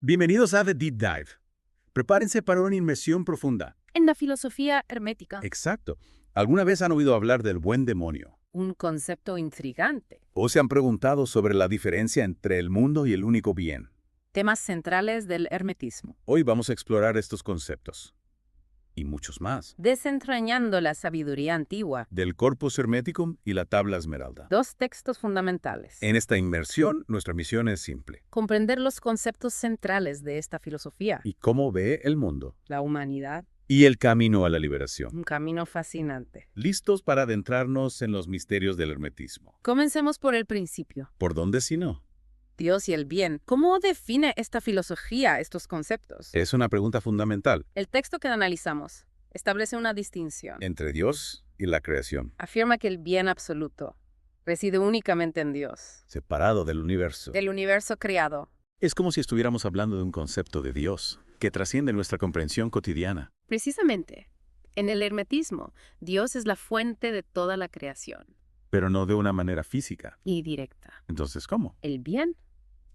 Bienvenidos a The Deep Dive. Prepárense para una inmersión profunda. En la filosofía hermética, Exacto. ¿Alguna vez han oído hablar del buen demonio? un concepto intrigante. ¿O se han preguntado sobre la diferencia entre el mundo y el único bien? Temas centrales del hermetismo. Hoy vamos a explorar estos conceptos. Y muchos más. Desentrañando la sabiduría antigua. Del Corpus Hermeticum y la Tabla Esmeralda. Dos textos fundamentales. En esta inmersión, nuestra misión es simple. Comprender los conceptos centrales de esta filosofía. ¿Y cómo ve el mundo? La humanidad, Y el camino a la liberación. un camino fascinante. ¿Listos para adentrarnos en los misterios del hermetismo? Comencemos por el principio. ¿Por dónde si no? Dios y el bien. ¿Cómo define esta filosofía estos conceptos? Es una pregunta fundamental. El texto que analizamos establece una distinción. Entre Dios y la creación, Afirma que el bien absoluto reside únicamente en Dios, separado del universo. del universo creado. Es como si estuviéramos hablando de un concepto de Dios que trasciende nuestra comprensión cotidiana. Precisamente, en el hermetismo, Dios es la fuente de toda la creación Pero no de una manera física. y directa. Entonces, ¿cómo? El bien,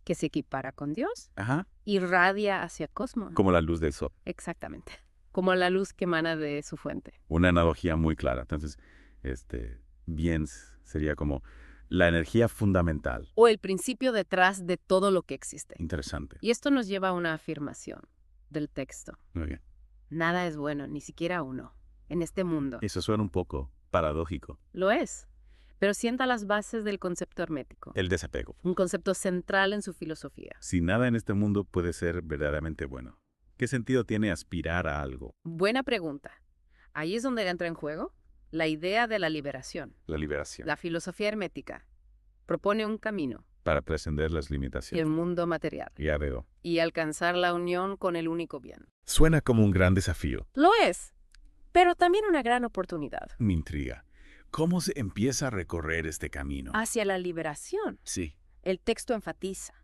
que se equipara con Dios, Ajá. irradia hacia el cosmos. Como la luz del sol. Exactamente, como la luz que emana de su fuente. Una analogía muy clara. Entonces, bien sería como la energía fundamental. O el principio detrás de todo lo que existe. Interesante. Y esto nos lleva a una afirmación del texto. Muy bien. Nada es bueno, ni siquiera uno, en este mundo. Eso suena un poco paradójico. Lo es, pero sienta las bases del concepto hermético. El desapego. Un concepto central en su filosofía. Si nada en este mundo puede ser verdaderamente bueno, ¿qué sentido tiene aspirar a algo? Buena pregunta. Ahí es donde entra en juego la idea de la liberación. La liberación. La filosofía hermética propone un camino, Para trascender las el limitaciones. mundo material, Ya veo. y alcanzar la unión con el único bien. Suena como un gran desafío. Lo es, pero también una gran oportunidad Me intriga. ¿Cómo se empieza a recorrer este camino? hacia la liberación. Sí, El texto enfatiza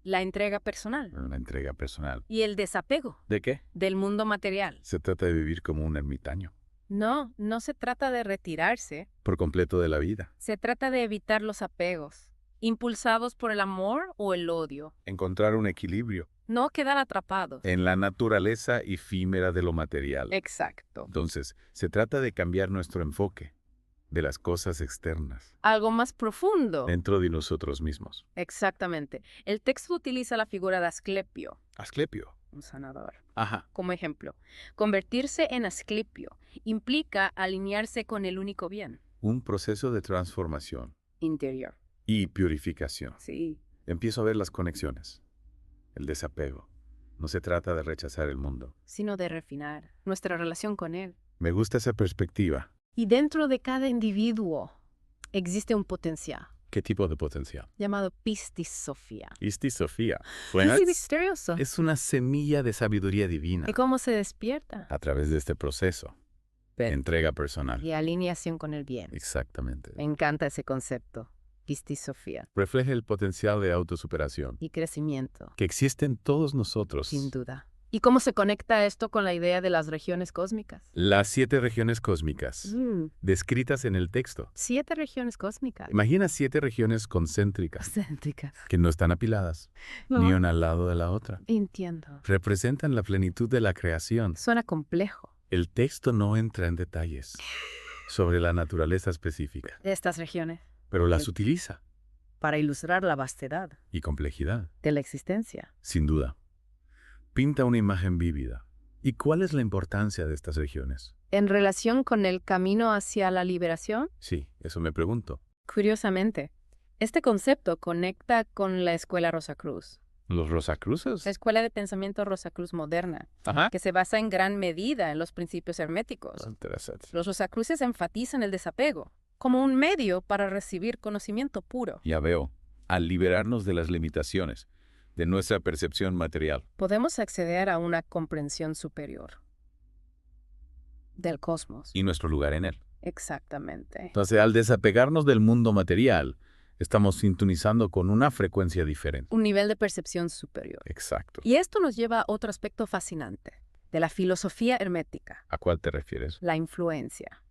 la entrega personal una entrega personal. y el desapego ¿De qué? del mundo material. Se trata de vivir como un ermitaño, No, no se trata de retirarse, por completo de la vida. se trata de evitar los apegos, impulsados por el amor o el odio. Encontrar un equilibrio No quedar atrapados. en la naturaleza efímera de lo material. Exacto. Entonces, se trata de cambiar nuestro enfoque de las cosas externas Algo más profundo. dentro de nosotros mismos. Exactamente. El texto utiliza la figura de Asclepio, Asclepio. un sanador, Ajá. como ejemplo. Convertirse en Asclepio implica alinearse con el único bien Un proceso de transformación interior. y purificación. Sí. Empiezo a ver las conexiones. El desapego. No se trata de rechazar el mundo. Sino de refinar nuestra relación con él. Me gusta esa perspectiva. Y dentro de cada individuo existe un potencial ¿Qué tipo de potencial? llamado pistisofía. Sofía. Es misterioso. Es una semilla de sabiduría divina. ¿Y cómo se despierta? A través de este proceso. Entrega personal. Y alineación con el bien. Exactamente. Me encanta ese concepto, pistisofía. Refleja el potencial de autosuperación Y crecimiento, que existe en todos nosotros. sin duda. ¿Y cómo se conecta esto con la idea de las regiones cósmicas? Las 7 regiones cósmicas, descritas en el texto. 7 regiones cósmicas. Imagina 7 regiones concéntricas Céntricas. que no están apiladas, ni una al lado de la otra. Entiendo. Representan la plenitud de la creación. Suena complejo. El texto no entra en detalles sobre la naturaleza específica, De estas regiones, pero las utiliza. para ilustrar la vastedad Y complejidad, de la existencia. sin duda. Pinta una imagen vívida. ¿Y cuál es la importancia de estas regiones? En relación con el camino hacia la liberación, Sí, eso me pregunto. curiosamente, este concepto conecta con la escuela Rosacruz, ¿Los Rosacruces? la escuela de pensamiento Rosacruz moderna, Ajá. que se basa en gran medida en los principios herméticos. Interesante. Los Rosacruces enfatizan el desapego como un medio para recibir conocimiento puro. Ya veo. Al liberarnos de las limitaciones de nuestra percepción material. Podemos acceder a una comprensión superior del cosmos. Y nuestro lugar en él. Exactamente. Entonces, al desapegarnos del mundo material, estamos sintonizando con una frecuencia diferente. Un nivel de percepción superior. Exacto. Y esto nos lleva a otro aspecto fascinante de la filosofía hermética, ¿A cuál te refieres? la influencia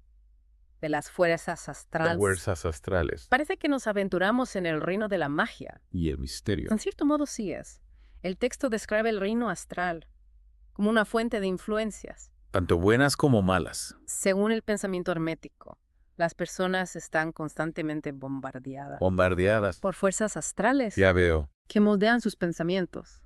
de las fuerzas astrales. Fuerzas astrales Parece que nos aventuramos en el reino de la magia. y el misterio. En cierto modo sí es. El texto describe el reino astral como una fuente de influencias. Tanto buenas como malas. Según el pensamiento hermético, las personas están constantemente Bombardeadas. por fuerzas astrales Ya veo. que moldean sus pensamientos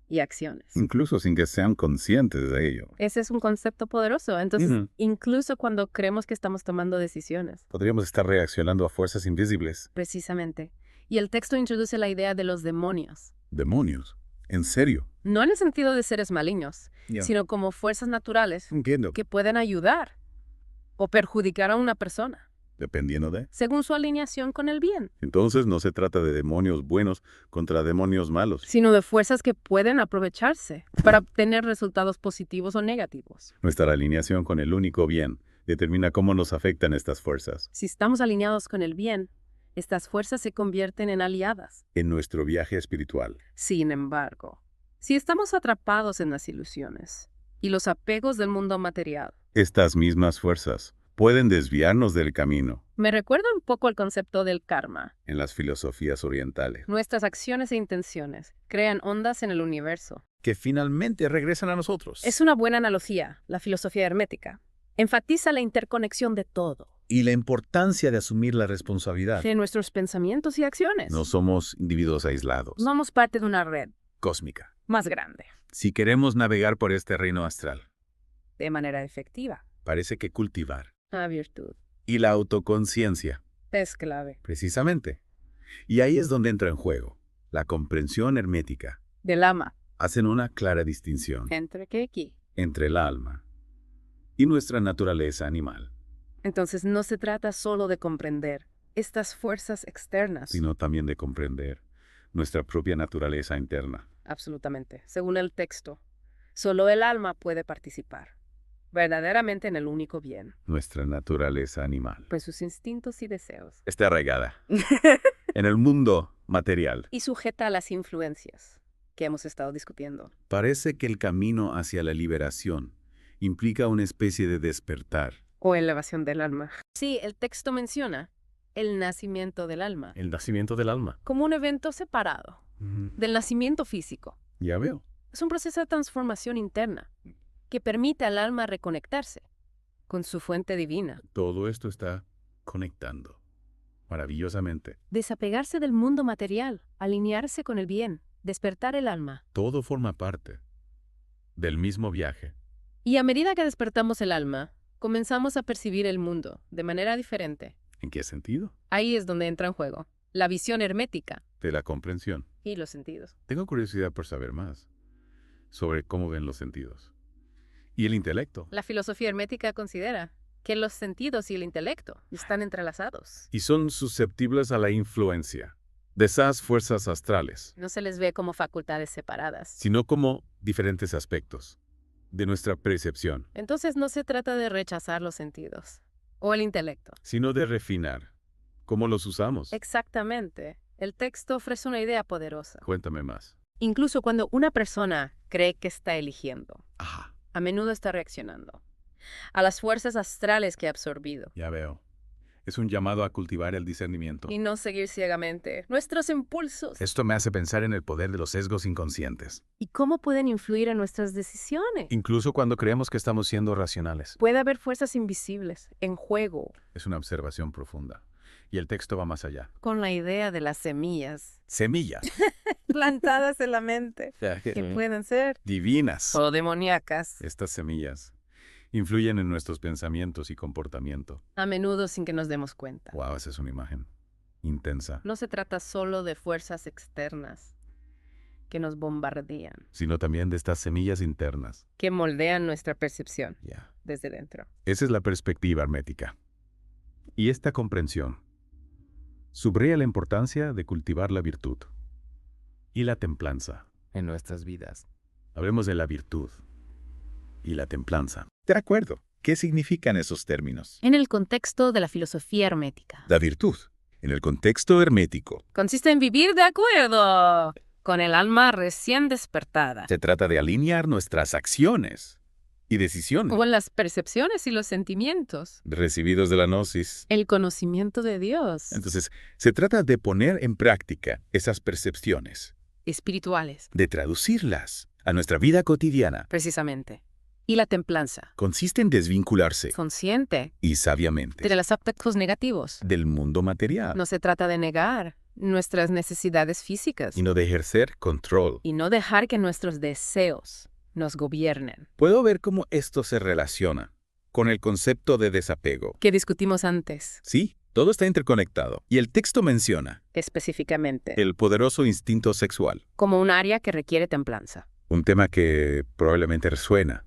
y acciones. Incluso sin que sean conscientes de ello. Ese es un concepto poderoso. Entonces, Ujú. incluso cuando creemos que estamos tomando decisiones, Podríamos estar reaccionando a fuerzas invisibles. precisamente. Y el texto introduce la idea de los demonios. Demonios. ¿En serio? No en el sentido de seres malignos, sino como fuerzas naturales Entiendo. que pueden ayudar o perjudicar a una persona, Dependiendo de. según su alineación con el bien, Entonces no se trata de demonios buenos contra demonios malos. sino de fuerzas que pueden aprovecharse para obtener resultados positivos o negativos. Nuestra alineación con el único bien determina cómo nos afectan estas fuerzas. Si estamos alineados con el bien, estas fuerzas se convierten en aliadas. En nuestro viaje espiritual. Sin embargo, si estamos atrapados en las ilusiones y los apegos del mundo material, Estas mismas fuerzas pueden desviarnos del camino. me recuerda un poco al concepto del karma. En las filosofías orientales. Nuestras acciones e intenciones crean ondas en el universo. Que finalmente regresan a nosotros. Es una buena analogía, la filosofía hermética. Enfatiza la interconexión de todo, Y la importancia de asumir la responsabilidad. de nuestros pensamientos y acciones. No somos individuos aislados. Somos parte de una red Cósmica. más grande, Si queremos navegar por este reino astral, de manera efectiva. parece que cultivar. La virtud Y la autoconciencia, es clave. precisamente. Y ahí es donde entra en juego. La comprensión hermética. Del alma, Hacen una clara distinción entre qué aquí. entre el alma y nuestra naturaleza animal, Entonces no se trata solo de comprender estas fuerzas externas. sino también de comprender nuestra propia naturaleza interna. Absolutamente. Según el texto, solo el alma puede participar verdaderamente en el único bien, Nuestra naturaleza animal. pues sus instintos y deseos. Está arraigada en el mundo material. Y sujeta a las influencias que hemos estado discutiendo. Parece que el camino hacia la liberación implica una especie de despertar. O elevación del alma. Sí, el texto menciona el nacimiento del alma El nacimiento del alma. como un evento separado del nacimiento físico. Ya veo. Es un proceso de transformación interna que permite al alma reconectarse con su fuente divina, Todo esto está conectando maravillosamente. desapegarse del mundo material, alinearse con el bien, despertar el alma. Todo forma parte del mismo viaje. Y a medida que despertamos el alma, comenzamos a percibir el mundo de manera diferente. ¿En qué sentido? Ahí es donde entra en juego la visión hermética De la comprensión. y los sentidos. Tengo curiosidad por saber más sobre cómo ven los sentidos. Y el intelecto. La filosofía hermética considera que los sentidos y el intelecto están entrelazados. Y son susceptibles a la influencia de esas fuerzas astrales, No se les ve como facultades separadas. sino como diferentes aspectos de nuestra percepción, Entonces no se trata de rechazar los sentidos o el intelecto. sino de refinar cómo los usamos. Exactamente. El texto ofrece una idea poderosa. Cuéntame más. Incluso cuando una persona cree que está eligiendo, Ajá, a menudo está reaccionando a las fuerzas astrales que ha absorbido. ya veo. Es un llamado a cultivar el discernimiento. Y no seguir ciegamente nuestros impulsos. Esto me hace pensar en el poder de los sesgos inconscientes, ¿Y cómo pueden influir en nuestras decisiones? incluso cuando creemos que estamos siendo racionales. Puede haber fuerzas invisibles en juego Es una observación profunda. Y el texto va más allá. con la idea de las semillas Semillas. plantadas en la mente, que pueden ser Divinas. o demoníacas, Estas semillas influyen en nuestros pensamientos y comportamiento. a menudo sin que nos demos cuenta. Wow, esa es una imagen intensa. No se trata solo de fuerzas externas que nos bombardean, Sino también de estas semillas internas. que moldean nuestra percepción Ya. desde dentro. Esa es la perspectiva hermética. Y esta comprensión subraya la importancia de cultivar la virtud y la templanza en nuestras vidas. Hablemos de la virtud y la templanza. De acuerdo. ¿Qué significan esos términos? En el contexto de la filosofía hermética. La virtud, en el contexto hermético, Consiste en vivir de acuerdo con el alma recién despertada. se trata de alinear nuestras acciones y decisiones O en las percepciones y los sentimientos. recibidos de la gnosis. El conocimiento de Dios. Entonces, se trata de poner en práctica esas percepciones espirituales. de traducirlas a nuestra vida cotidiana. Precisamente. Y la templanza. Consiste en desvincularse Consciente y sabiamente de los aspectos negativos. del mundo material No se trata de negar nuestras necesidades físicas y no de ejercer control. y no dejar que nuestros deseos nos gobiernen. Puedo ver cómo esto se relaciona con el concepto de desapego. Que discutimos antes, Sí, todo está interconectado. Y el texto menciona específicamente, el poderoso instinto sexual, como un área que requiere templanza. un tema que probablemente resuena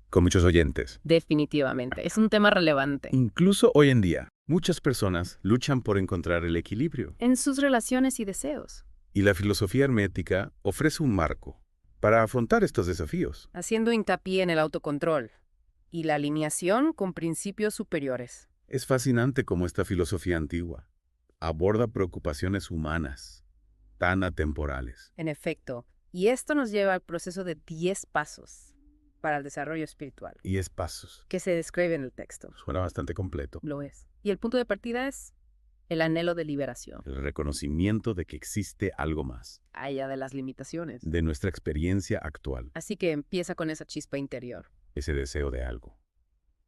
con muchos oyentes. Definitivamente. Es un tema relevante. Incluso hoy en día, muchas personas luchan por encontrar el equilibrio. En sus relaciones y deseos, Y la filosofía hermética ofrece un marco para afrontar estos desafíos. haciendo hincapié en el autocontrol y la alineación con principios superiores. Es fascinante cómo esta filosofía antigua aborda preocupaciones humanas tan atemporales. En efecto, y esto nos lleva al proceso de 10 pasos para el desarrollo espiritual, 10 pasos. que se describe en el texto. Suena bastante completo. Lo es. Y el punto de partida es el anhelo de liberación, El reconocimiento de que existe algo más allá de las limitaciones. de nuestra experiencia actual. Así que empieza con esa chispa interior. Ese deseo de algo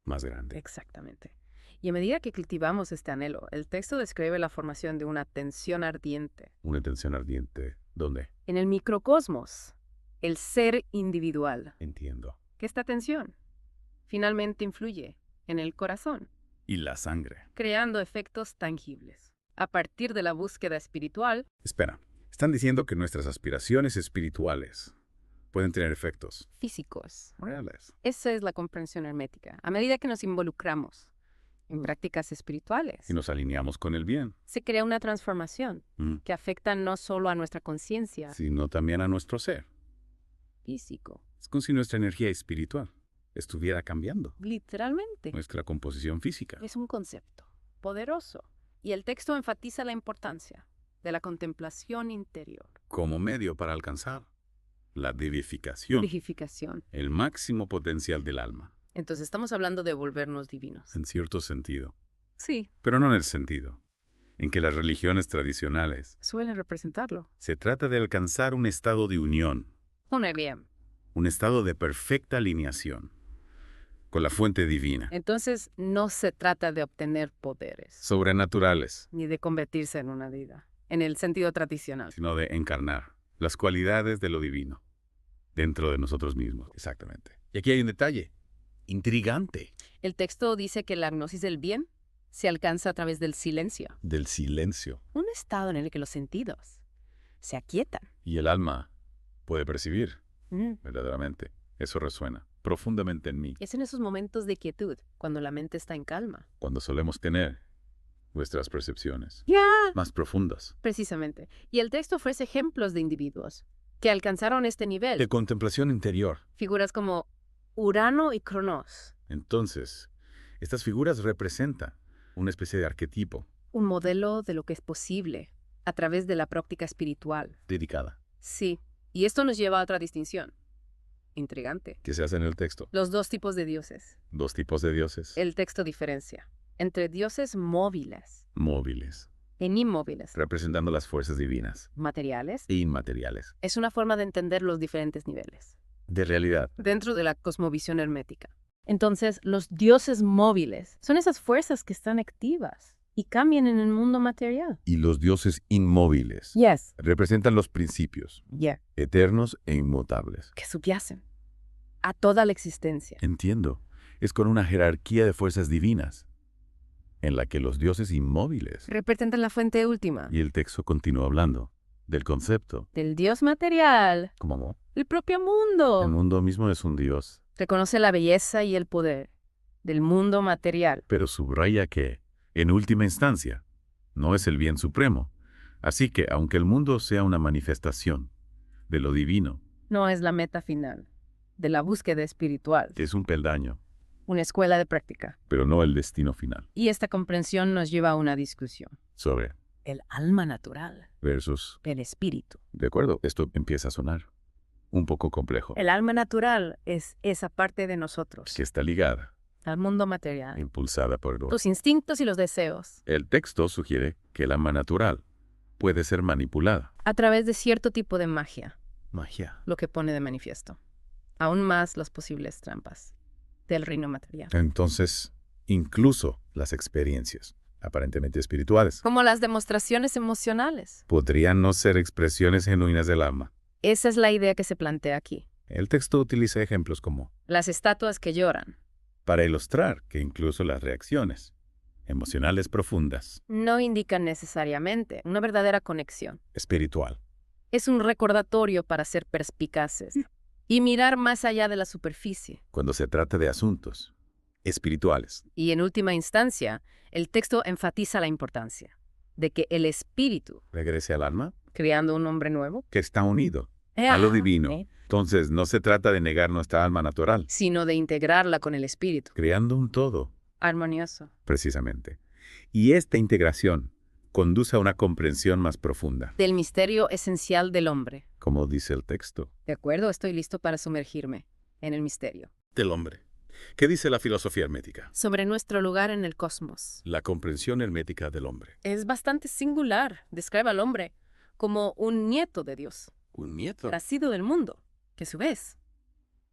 más grande. Exactamente. Y a medida que cultivamos este anhelo, el texto describe la formación de una tensión ardiente. Una tensión ardiente. ¿Dónde? En el microcosmos, el ser individual. Entiendo. Que esta tensión finalmente influye en el corazón, Y la sangre. creando efectos tangibles. A partir de la búsqueda espiritual, Espera. Están diciendo que nuestras aspiraciones espirituales pueden tener efectos físicos. reales. Esa es la comprensión hermética. A medida que nos involucramos en prácticas espirituales, Y nos alineamos con el bien, se crea una transformación que afecta no solo a nuestra conciencia sino también a nuestro ser. físico, Es como si nuestra energía espiritual estuviera cambiando. literalmente. Nuestra composición física. Es un concepto poderoso y el texto enfatiza la importancia de la contemplación interior. Como medio para alcanzar la deificación, Purificación. el máximo potencial del alma, Entonces estamos hablando de volvernos divinos. en cierto sentido. Sí, Pero no en el sentido en que las religiones tradicionales suelen representarlo. se trata de alcanzar un estado de unión, Muy bien. un estado de perfecta alineación con la fuente divina, Entonces no se trata de obtener poderes sobrenaturales, ni de convertirse en una deidad, en el sentido tradicional. sino de encarnar las cualidades de lo divino dentro de nosotros mismos. Exactamente. Y aquí hay un detalle intrigante. El texto dice que la gnosis del bien se alcanza a través del silencio, Del silencio. un estado en el que los sentidos se aquietan. Y el alma puede percibir, verdaderamente. Eso resuena profundamente en mí Es en esos momentos de quietud, cuando la mente está en calma. cuando solemos tener nuestras percepciones Ya. más profundas. Precisamente. Y el texto ofrece ejemplos de individuos que alcanzaron este nivel. De contemplación interior. Figuras como Urano y Cronos, Entonces, estas figuras representan una especie de arquetipo un modelo de lo que es posible a través de la práctica espiritual. dedicada Sí, y esto nos lleva a otra distinción. Intrigante. que se hace en el texto. Los dos tipos de dioses. Dos tipos de dioses El texto diferencia entre dioses móviles móviles, e inmóviles, representando las fuerzas divinas materiales. e inmateriales Es una forma de entender los diferentes niveles de realidad. dentro de la cosmovisión hermética. Entonces, los dioses móviles son esas fuerzas que están activas y cambian en el mundo material. Y los dioses inmóviles Yes, representan los principios yeah, eternos e inmutables. que subyacen a toda la existencia. Entiendo. Es con una jerarquía de fuerzas divinas en la que los dioses inmóviles. Representan la fuente última Y el texto continúa hablando del concepto. del dios material, ¿Cómo? el propio mundo. El mundo mismo es un dios, Reconoce la belleza y el poder del mundo material. pero subraya que, en última instancia, no es el bien supremo. Así que, aunque el mundo sea una manifestación de lo divino, No es la meta final de la búsqueda espiritual, es un peldaño, una escuela de práctica. pero no el destino final. Y esta comprensión nos lleva a una discusión. Sobre El alma natural, versus. el espíritu. De acuerdo, esto empieza a sonar un poco complejo, El alma natural es esa parte de nosotros, que está ligada, al mundo material. impulsada por Tus instintos y los deseos. El texto sugiere que el alma natural puede ser manipulada. a través de cierto tipo de magia, Magia. lo que pone de manifiesto aún más las posibles trampas del reino material. Entonces, incluso las experiencias, aparentemente espirituales, Como las demostraciones emocionales. podrían no ser expresiones genuinas del alma. Esa es la idea que se plantea aquí. El texto utiliza ejemplos como Las estatuas que lloran para ilustrar que incluso las reacciones emocionales profundas, no indican necesariamente una verdadera conexión. espiritual, Es un recordatorio para ser perspicaces y mirar más allá de la superficie. cuando se trata de asuntos espirituales, Y en última instancia, el texto enfatiza la importancia de que el espíritu, regrese al alma, creando un hombre nuevo, que está unido a lo divino. ¿eh? Entonces, no se trata de negar nuestra alma natural, sino de integrarla con el espíritu, creando un todo, armonioso. precisamente. Y esta integración conduce a una comprensión más profunda, Del misterio esencial del hombre. como dice el texto. ¿De acuerdo? Estoy listo para sumergirme en el misterio. Del hombre. ¿Qué dice la filosofía hermética? Sobre nuestro lugar en el cosmos. La comprensión hermética del hombre. Es bastante singular. Describe al hombre como un nieto de Dios, Un nieto. nacido del mundo, que a su vez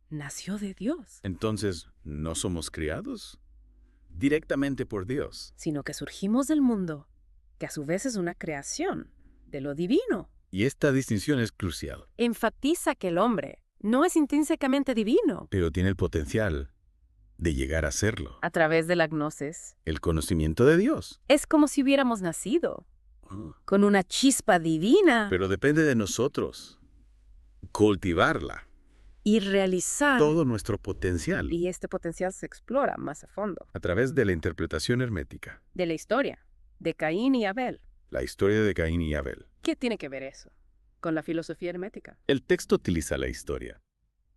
nació de Dios, Entonces, ¿no somos criados directamente por Dios? sino que surgimos del mundo, que a su vez es una creación de lo divino. Y esta distinción es crucial, Enfatiza que el hombre no es intrínsecamente divino. pero tiene el potencial de llegar a serlo. A través de la gnosis, El conocimiento de Dios. es como si hubiéramos nacido con una chispa divina Pero depende de nosotros cultivarla, y realizar. todo nuestro potencial, Y este potencial se explora más a fondo. a través de la interpretación hermética. De la historia de Caín y Abel. La historia de Caín y Abel. ¿Qué tiene que ver eso con la filosofía hermética? El texto utiliza la historia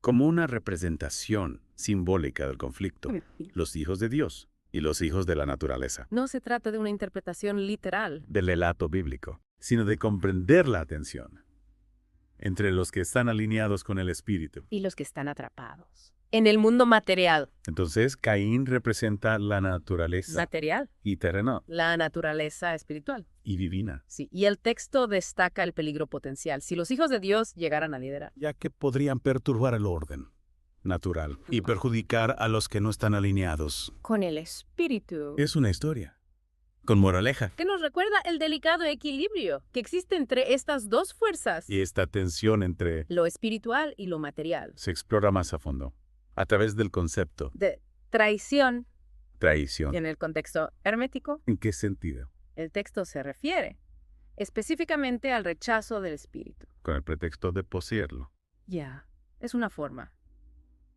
como una representación simbólica del conflicto. Los hijos de Dios y los hijos de la naturaleza. No se trata de una interpretación literal. Del relato bíblico, sino de comprender la tensión entre los que están alineados con el espíritu. Y los que están atrapados en el mundo material. Entonces, Caín representa la naturaleza Material. y terrenal La naturaleza espiritual. y divina, Sí. Y el texto destaca el peligro potencial. Si los hijos de Dios llegaran a liderar. ya que podrían perturbar el orden natural y perjudicar a los que no están alineados. Con el espíritu. Es una historia con moraleja. Que nos recuerda el delicado equilibrio que existe entre estas dos fuerzas. Y esta tensión entre Lo espiritual y lo material. se explora más a fondo a través del concepto De traición traición. en el contexto hermético. ¿En qué sentido? El texto se refiere específicamente al rechazo del espíritu. Con el pretexto de poseerlo, Ya, es una forma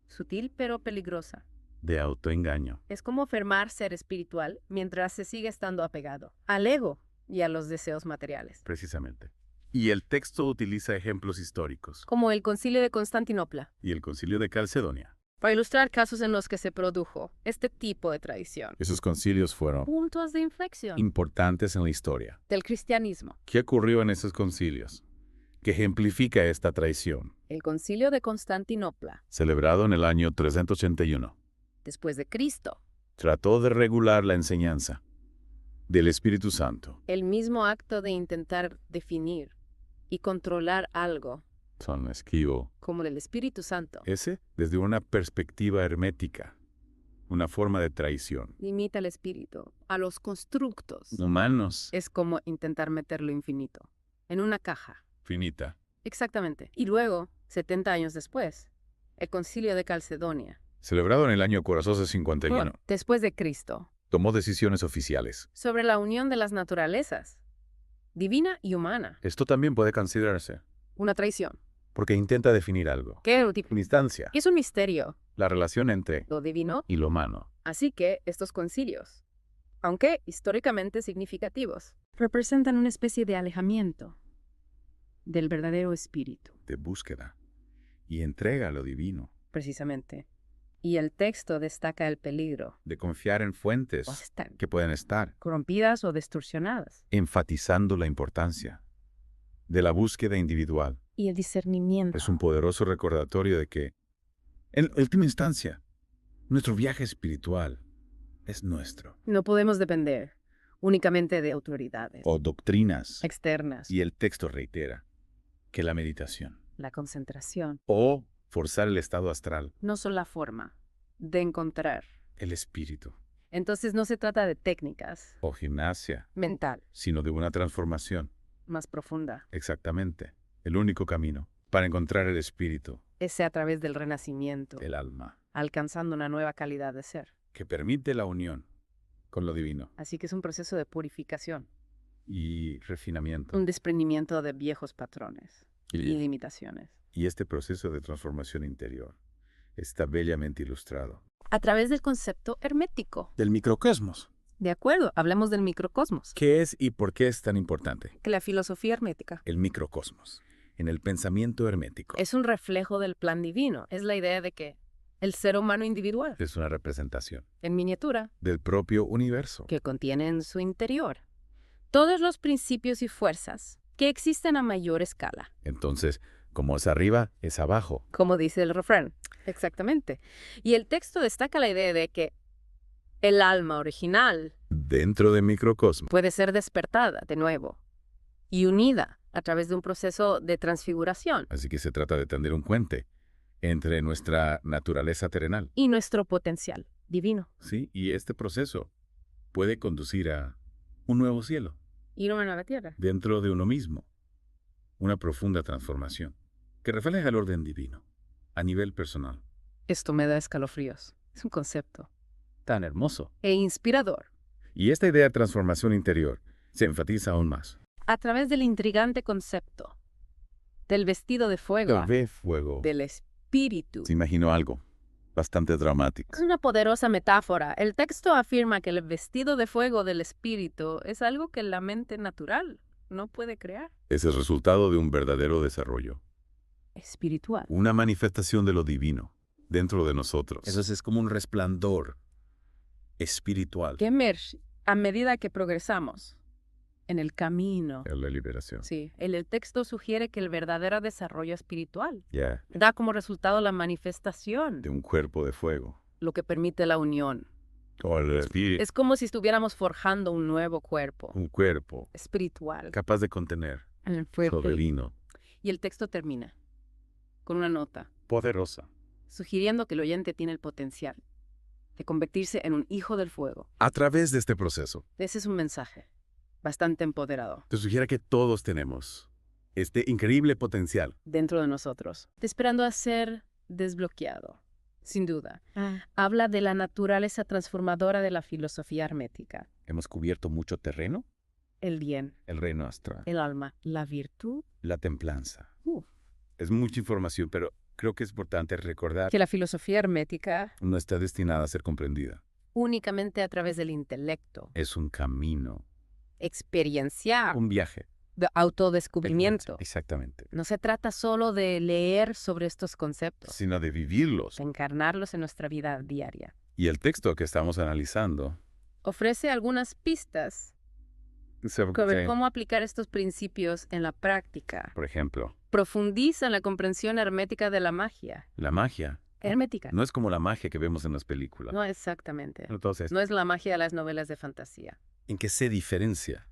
sutil pero peligrosa. de autoengaño. Es como afirmar ser espiritual mientras se sigue estando apegado al ego y a los deseos materiales. Precisamente. Y el texto utiliza ejemplos históricos. Como el Concilio de Constantinopla, Y el Concilio de Calcedonia. para ilustrar casos en los que se produjo este tipo de tradición. Esos concilios fueron Puntos de inflexión importantes en la historia. del cristianismo. ¿Qué ocurrió en esos concilios que ejemplifica esta traición? El Concilio de Constantinopla, Celebrado en el año 381, después de Cristo. trató de regular la enseñanza del Espíritu Santo. El mismo acto de intentar definir y controlar algo Son esquivo. como el Espíritu Santo Ese, desde una perspectiva hermética, una forma de traición. limita al espíritu a los constructos. Humanos. Es como intentar meter lo infinito en una caja. Finita. Exactamente. Y luego, 70 años después, el Concilio de Calcedonia, Celebrado en el año 451, después de Cristo, tomó decisiones oficiales. sobre la unión de las naturalezas, divina y humana. Esto también puede considerarse, Una traición. porque intenta definir algo. ¿Qué tipo? En instancia, Es un misterio, la relación entre lo divino. y lo humano. Así que estos concilios, aunque históricamente significativos, representan una especie de alejamiento del verdadero espíritu, De búsqueda y entrega a lo divino. precisamente. Y el texto destaca el peligro De confiar en fuentes o estar que pueden estar, corrompidas o distorsionadas. enfatizando la importancia de la búsqueda individual. Y el discernimiento. Es un poderoso recordatorio de que, en última instancia, nuestro viaje espiritual es nuestro. No podemos depender únicamente de autoridades o doctrinas. externas, Y el texto reitera que la meditación la concentración, o forzar el estado astral, no son la forma de encontrar. el espíritu Entonces no se trata de técnicas o gimnasia, mental sino de una transformación. más profunda. Exactamente. El único camino para encontrar el espíritu, Ese a través del renacimiento, el alma, alcanzando una nueva calidad de ser. que permite la unión con lo divino Así que es un proceso de purificación, y refinamiento. un desprendimiento de viejos patrones y Y, limitaciones. y este proceso de transformación interior está bellamente ilustrado. A través del concepto hermético. Del microcosmos. De acuerdo, hablemos del microcosmos. ¿Qué es y por qué es tan importante? Que la filosofía hermética El microcosmos. En el pensamiento hermético. es un reflejo del plan divino. Es la idea de que el ser humano individual, Es una representación en miniatura, del propio universo. que contiene en su interior todos los principios y fuerzas que existen a mayor escala. Entonces, como es arriba, es abajo. Como dice el refrán. Exactamente. Y el texto destaca la idea de que el alma original Dentro de microcosmos. puede ser despertada de nuevo y unida a través de un proceso de transfiguración Así que se trata de tender un puente entre nuestra naturaleza terrenal. y nuestro potencial divino. ¿Sí? Y este proceso puede conducir a un nuevo cielo Y una nueva tierra. dentro de uno mismo. Una profunda transformación que refleja el orden divino a nivel personal. Esto me da escalofríos. Es un concepto Tan hermoso. e inspirador. Y esta idea de transformación interior se enfatiza aún más. A través del intrigante concepto del vestido de fuego, Ve fuego. del espíritu. Se imaginó algo bastante dramático. Es una poderosa metáfora. El texto afirma que el vestido de fuego del espíritu es algo que la mente natural no puede crear. Es el resultado de un verdadero desarrollo. Espiritual. Una manifestación de lo divino dentro de nosotros. Eso es como un resplandor espiritual. Que emerge a medida que progresamos en el camino. Es la liberación. Sí, el texto sugiere que el verdadero desarrollo espiritual Ya, da como resultado la manifestación, de un cuerpo de fuego. lo que permite la unión. O el espíritu. Es como si estuviéramos forjando un nuevo cuerpo Un cuerpo espiritual. capaz de contener El lo fuego. divino. Y el texto termina con una nota, Poderosa. sugiriendo que el oyente tiene el potencial de convertirse en un hijo del fuego. A través de este proceso, Ese es un mensaje bastante empoderador te sugiere que todos tenemos este increíble potencial. dentro de nosotros, esperando a ser desbloqueado. Sin duda. Habla de la naturaleza transformadora de la filosofía hermética. Hemos cubierto mucho terreno. El bien, El reino astral. el alma, la virtud. La templanza. Uh. Es mucha información, pero creo que es importante recordar Que la filosofía hermética, no está destinada a ser comprendida. únicamente a través del intelecto, Es un camino, experiencial, un viaje. de autodescubrimiento. Exactamente. No se trata solo de leer sobre estos conceptos, Sino de vivirlos. de encarnarlos en nuestra vida diaria. Y el texto que estamos analizando Ofrece algunas pistas sobre cómo aplicar estos principios en la práctica. por ejemplo, Profundiza en la comprensión hermética de la magia. la magia Hermética. no es como la magia que vemos en las películas. No exactamente. Entonces, No es la magia de las novelas de fantasía. ¿en qué se diferencia?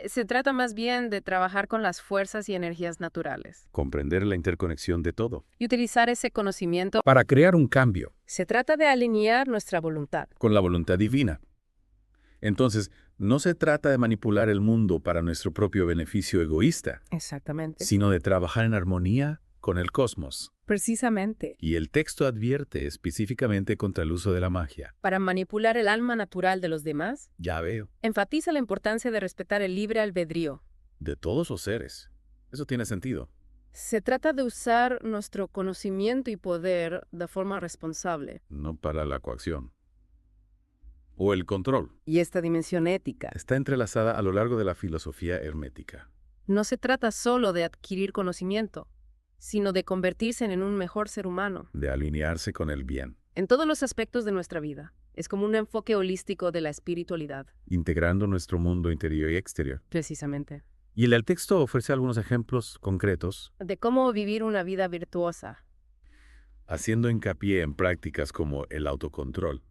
Se trata más bien de trabajar con las fuerzas y energías naturales Comprender la interconexión de todo. y utilizar ese conocimiento. Para crear un cambio. Se trata de alinear nuestra voluntad. Con la voluntad divina. Entonces, no se trata de manipular el mundo para nuestro propio beneficio egoísta, Exactamente. sino de trabajar en armonía con el cosmos. Precisamente. Y el texto advierte específicamente contra el uso de la magia. Para manipular el alma natural de los demás, Ya veo. enfatiza la importancia de respetar el libre albedrío. De todos los seres. Eso tiene sentido. Se trata de usar nuestro conocimiento y poder de forma responsable. No para la coacción. O el control. Y esta dimensión ética Está entrelazada a lo largo de la filosofía hermética. no se trata solo de adquirir conocimiento, sino de convertirse en un mejor ser humano De alinearse con el bien. en todos los aspectos de nuestra vida. Es como un enfoque holístico de la espiritualidad, Integrando nuestro mundo interior y exterior. precisamente. Y el texto ofrece algunos ejemplos concretos, De cómo vivir una vida virtuosa, haciendo hincapié en prácticas como el autocontrol,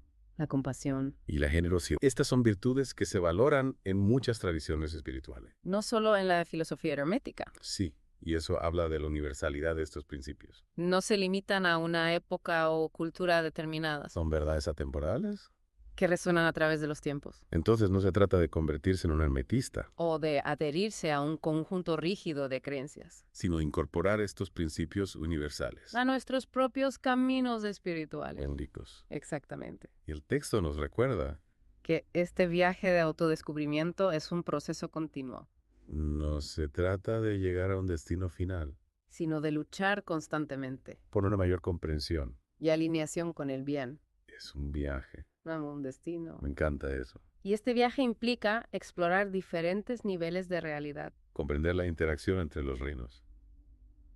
la compasión. y la generosidad. Estas son virtudes que se valoran en muchas tradiciones espirituales. No solo en la filosofía hermética. Sí, y eso habla de la universalidad de estos principios. No se limitan a una época o cultura determinadas ¿Son verdades atemporales? que resuenan a través de los tiempos. Entonces no se trata de convertirse en un hermetista, O de adherirse a un conjunto rígido de creencias. sino de incorporar estos principios universales. A nuestros propios caminos espirituales. Bíblicos. Exactamente. Y el texto nos recuerda, Que este viaje de autodescubrimiento es un proceso continuo, no se trata de llegar a un destino final, sino de luchar constantemente por una mayor comprensión. y alineación con el bien, Es un viaje. no un destino. Me encanta eso. Y este viaje implica explorar diferentes niveles de realidad, Comprender la interacción entre los reinos.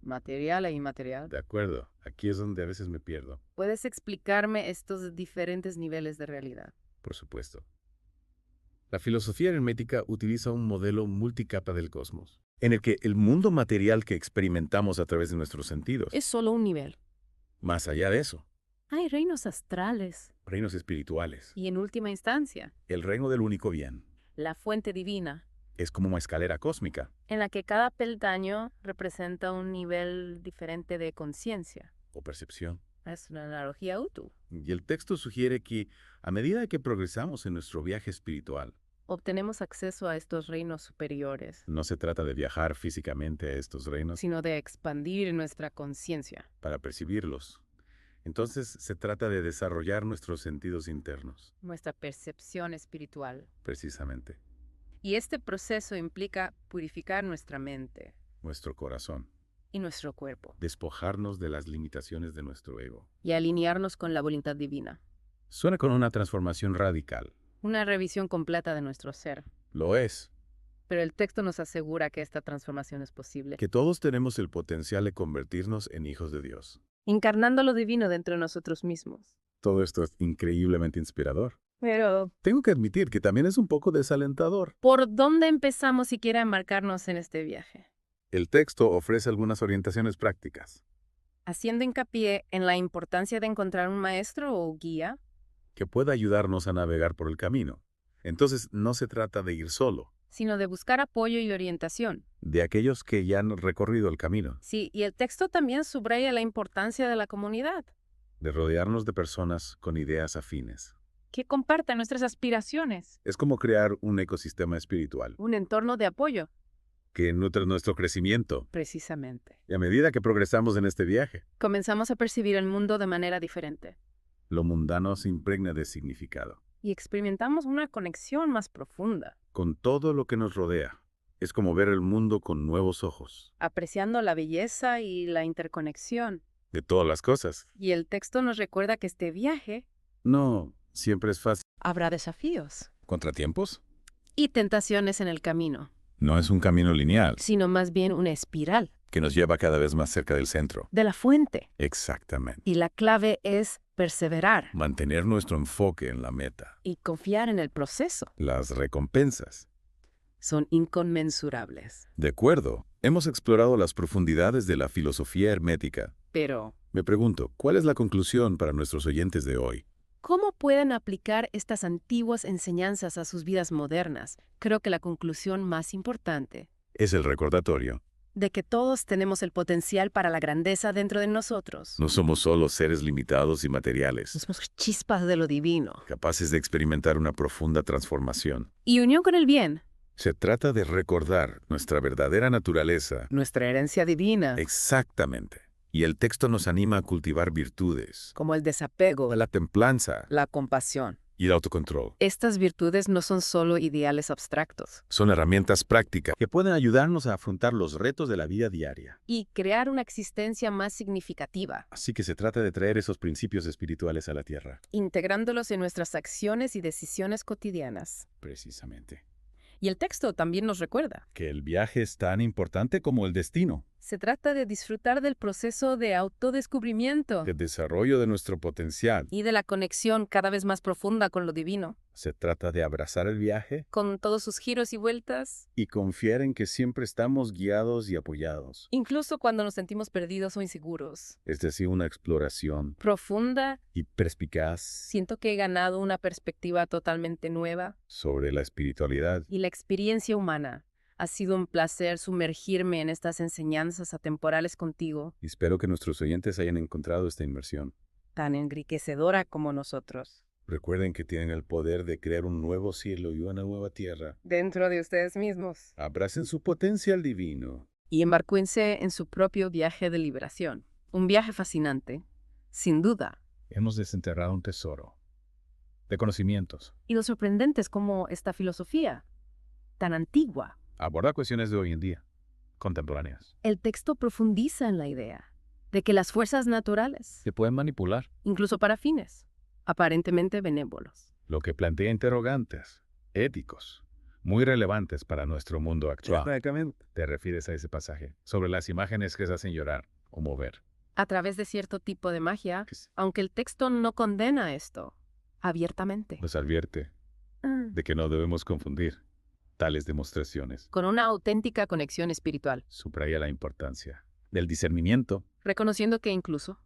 material e inmaterial. De acuerdo, aquí es donde a veces me pierdo, ¿Puedes explicarme estos diferentes niveles de realidad? por supuesto. La filosofía hermética utiliza un modelo multicapa del cosmos, en el que el mundo material que experimentamos a través de nuestros sentidos, Es solo un nivel. más allá de eso, Hay reinos astrales reinos espirituales, y, en última instancia, el reino del único bien, la fuente divina, es como una escalera cósmica en la que cada peldaño representa un nivel diferente de conciencia. o percepción. Es una analogía útil. Y el texto sugiere que, a medida que progresamos en nuestro viaje espiritual, Obtenemos acceso a estos reinos superiores, no se trata de viajar físicamente a estos reinos sino de expandir nuestra conciencia. para percibirlos. Entonces se trata de desarrollar nuestros sentidos internos, Nuestra percepción espiritual. precisamente, Y este proceso implica purificar nuestra mente nuestro corazón, y nuestro cuerpo, despojarnos de las limitaciones de nuestro ego. y alinearnos con la voluntad divina. Suena con una transformación radical. Una revisión completa de nuestro ser. Lo es, Pero el texto nos asegura que esta transformación es posible, que todos tenemos el potencial de convertirnos en hijos de Dios. encarnando lo divino dentro de nosotros mismos. Todo esto es increíblemente inspirador. Pero, Tengo que admitir que también es un poco desalentador. ¿por dónde empezamos siquiera a embarcarnos en este viaje? El texto ofrece algunas orientaciones prácticas Haciendo hincapié en la importancia de encontrar un maestro o guía, que pueda ayudarnos a navegar por el camino. Entonces, no se trata de ir solo, sino de buscar apoyo y orientación. de aquellos que ya han recorrido el camino, Sí, y el texto también subraya la importancia de la comunidad, de rodearnos de personas con ideas afines. que comparta nuestras aspiraciones, Es como crear un ecosistema espiritual un entorno de apoyo, que nutre nuestro crecimiento. precisamente. Y a medida que progresamos en este viaje, Comenzamos a percibir el mundo de manera diferente lo mundano se impregna de significado, y experimentamos una conexión más profunda, con todo lo que nos rodea. Es como ver el mundo con nuevos ojos, apreciando la belleza y la interconexión. de todas las cosas. Y el texto nos recuerda que este viaje No siempre es fácil. habrá desafíos ¿Contratiempos? y tentaciones en el camino, No es un camino lineal sino más bien una espiral que nos lleva cada vez más cerca del centro. de la fuente. Exactamente. Y la clave es perseverar Mantener nuestro enfoque en la meta. y confiar en el proceso. Las recompensas. Son inconmensurables. De acuerdo, hemos explorado las profundidades de la filosofía hermética. Pero, Me pregunto, ¿cuál es la conclusión para nuestros oyentes de hoy? ¿cómo pueden aplicar estas antiguas enseñanzas a sus vidas modernas? Creo que la conclusión más importante Es el recordatorio. de que todos tenemos el potencial para la grandeza dentro de nosotros. No somos solo seres limitados y materiales, Somos chispas de lo divino. capaces de experimentar una profunda transformación. Y unión con el bien. Se trata de recordar nuestra verdadera naturaleza. Nuestra herencia divina. Exactamente. Y el texto nos anima a cultivar virtudes, Como el desapego, la templanza la compasión. y el autocontrol. Estas virtudes no son solo ideales abstractos. Son herramientas prácticas que pueden ayudarnos a afrontar los retos de la vida diaria. Y crear una existencia más significativa, Así que se trata de traer esos principios espirituales a la tierra. integrándolos en nuestras acciones y decisiones cotidianas. Precisamente. Y el texto también nos recuerda. Que el viaje es tan importante como el destino. Se trata de disfrutar del proceso de autodescubrimiento de desarrollo de nuestro potencial. y de la conexión cada vez más profunda con lo divino, Se trata de abrazar el viaje con todos sus giros y vueltas, y confiar en que siempre estamos guiados y apoyados. incluso cuando nos sentimos perdidos o inseguros. Es decir, una exploración Profunda, y perspicaz siento que he ganado una perspectiva totalmente nueva sobre la espiritualidad. y la experiencia humana. Ha sido un placer sumergirme en estas enseñanzas atemporales contigo, Y espero que nuestros oyentes hayan encontrado esta inmersión. tan enriquecedora como nosotros. Recuerden que tienen el poder de crear un nuevo cielo y una nueva tierra. Dentro de ustedes mismos. Abracen su potencial divino. Y embarcúense en su propio viaje de liberación. Un viaje fascinante, sin duda. Hemos desenterrado un tesoro de conocimientos. Y lo sorprendente es como esta filosofía, tan antigua. Aborda cuestiones de hoy en día, contemporáneas. El texto profundiza en la idea de que las fuerzas naturales, Se pueden manipular, incluso para fines aparentemente benévolos, lo que plantea interrogantes éticos muy relevantes para nuestro mundo actual. Exactamente. Te refieres a ese pasaje sobre las imágenes que se hacen llorar o mover. a través de cierto tipo de magia, Que aunque el texto no condena esto abiertamente. nos advierte de que no debemos confundir tales demostraciones. Con una auténtica conexión espiritual, Subraya la importancia del discernimiento, reconociendo que incluso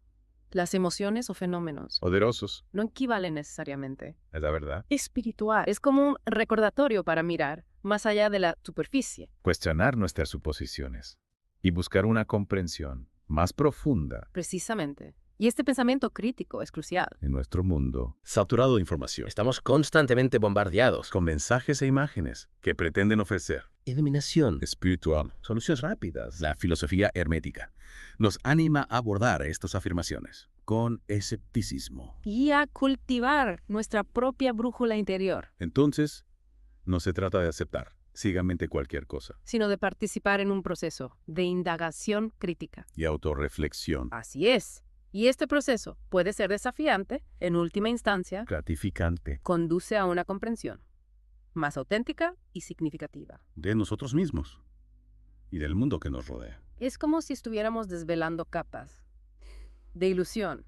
las emociones o fenómenos poderosos, no equivalen necesariamente. es la verdad. Espiritual es como un recordatorio para mirar más allá de la superficie. Cuestionar nuestras suposiciones y buscar una comprensión más profunda Precisamente. Y este pensamiento crítico es crucial. en nuestro mundo, Saturado de información. Estamos constantemente bombardeados con con mensajes e imágenes que pretenden ofrecer iluminación, Espiritual. soluciones rápidas. La filosofía hermética nos anima a abordar estas afirmaciones con escepticismo. Y a cultivar nuestra propia brújula interior, Entonces, no se trata de aceptar ciegamente cualquier cosa sino de participar en un proceso de indagación crítica. y autorreflexión Así es. Y este proceso puede ser desafiante, en última instancia, gratificante conduce a una comprensión más auténtica y significativa. de nosotros mismos y del mundo que nos rodea. Es como si estuviéramos desvelando capas de ilusión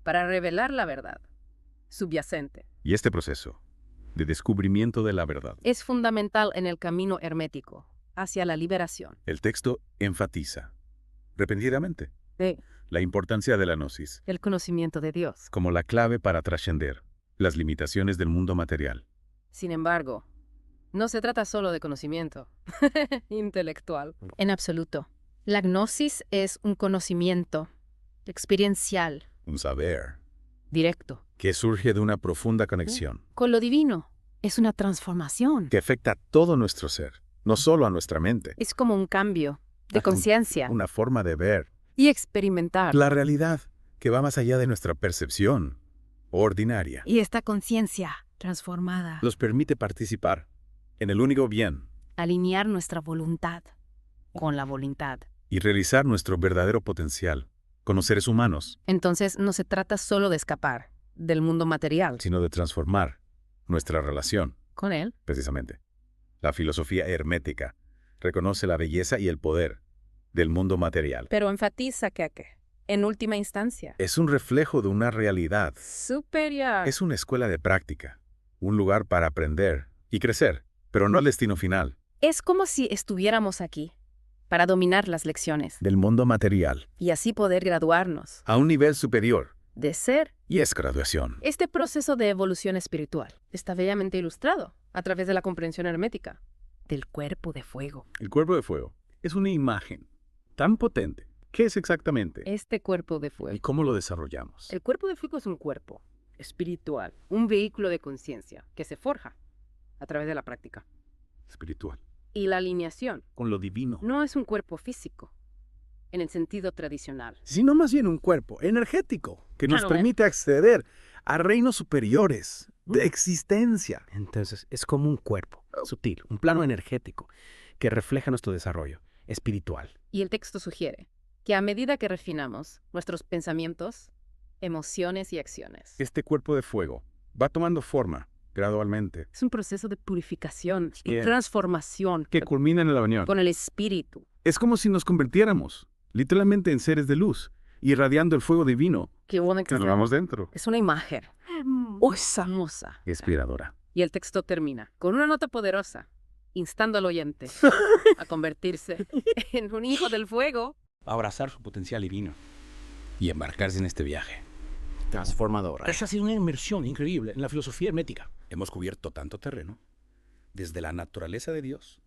para revelar la verdad subyacente. Y este proceso de descubrimiento de la verdad, Es fundamental en el camino hermético hacia la liberación. el texto enfatiza repentinamente De la importancia de la gnosis el conocimiento de Dios. como la clave para trascender las limitaciones del mundo material. Sin embargo, no se trata solo de conocimiento intelectual. En absoluto. La gnosis es un conocimiento experiencial, Un saber directo, que surge de una profunda conexión con lo divino. Es una transformación. que afecta a todo nuestro ser, no solo a nuestra mente. Es como un cambio de Ajá, conciencia Una forma de ver y experimentar. la realidad que va más allá de nuestra percepción ordinaria. Y esta conciencia transformada, Nos permite participar en el único bien alinear nuestra voluntad con la voluntad. Y realizar nuestro verdadero potencial como seres humanos, Entonces no se trata solo de escapar del mundo material sino de transformar nuestra relación, con él, precisamente. La filosofía hermética reconoce la belleza y el poder del mundo material. pero enfatiza que en última instancia, Es un reflejo de una realidad. superior. Es una escuela de práctica, un lugar para aprender y crecer, pero no el destino final Es como si estuviéramos aquí para dominar las lecciones del mundo material y así poder graduarnos a un nivel superior. de ser. Y es graduación. Este proceso de evolución espiritual está bellamente ilustrado a través de la comprensión hermética del cuerpo de fuego. El cuerpo de fuego es una imagen tan potente. ¿Qué es exactamente? Este cuerpo de ¿Y fuego. cómo lo desarrollamos? El cuerpo de fuego es un cuerpo espiritual, un vehículo de conciencia que se forja a través de la práctica. Espiritual. Y la alineación Con lo divino. no es un cuerpo físico en el sentido tradicional. Sino más bien un cuerpo energético que nos Claro, permite acceder a reinos superiores de existencia. Entonces, es como un cuerpo sutil, un plano energético que refleja nuestro desarrollo espiritual. Y el texto sugiere que a medida que refinamos nuestros pensamientos, emociones y acciones, Este cuerpo de fuego va tomando forma gradualmente, es un proceso de purificación y Bien. transformación que culmina en la unión. con el espíritu. Es como si nos convirtiéramos literalmente en seres de luz, irradiando el fuego divino. Qué bueno que Nos vamos dentro. es una imagen hermosa. Inspiradora. Y el texto termina con una nota poderosa, instando al oyente a convertirse en un hijo del fuego. Abrazar su potencial divino. Y embarcarse en este viaje. Transformadora. Esa ha sido una inmersión increíble en la filosofía hermética. Hemos cubierto tanto terreno, desde la naturaleza de Dios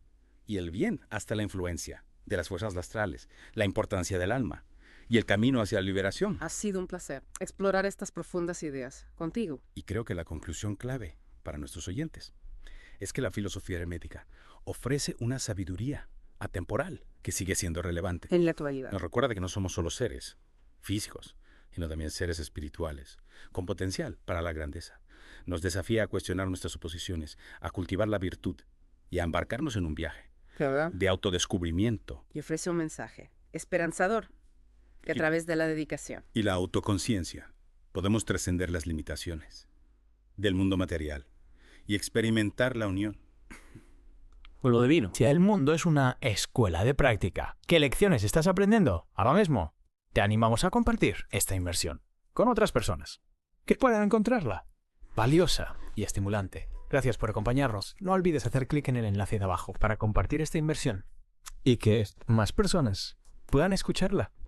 y el bien hasta la influencia de las fuerzas astrales, la importancia del alma y el camino hacia la liberación. Ha sido un placer explorar estas profundas ideas contigo. Y creo que la conclusión clave para nuestros oyentes es que la filosofía hermética ofrece una sabiduría atemporal que sigue siendo relevante. En la actualidad. Nos recuerda que no somos solo seres físicos, sino también seres espirituales, con potencial para la grandeza. Nos desafía a cuestionar nuestras suposiciones, a cultivar la virtud y a embarcarnos en un viaje ¿Verdad? de autodescubrimiento Y ofrece un mensaje esperanzador que a través de la dedicación. y la autoconciencia podemos trascender las limitaciones del mundo material y experimentar la unión. Con lo divino. Si el mundo es una escuela de práctica, ¿qué lecciones estás aprendiendo ahora mismo? Te animamos a compartir esta inmersión con otras personas que puedan encontrarla valiosa y estimulante. Gracias por acompañarnos. No olvides hacer clic en el enlace de abajo para compartir esta inmersión y que más personas puedan escucharla.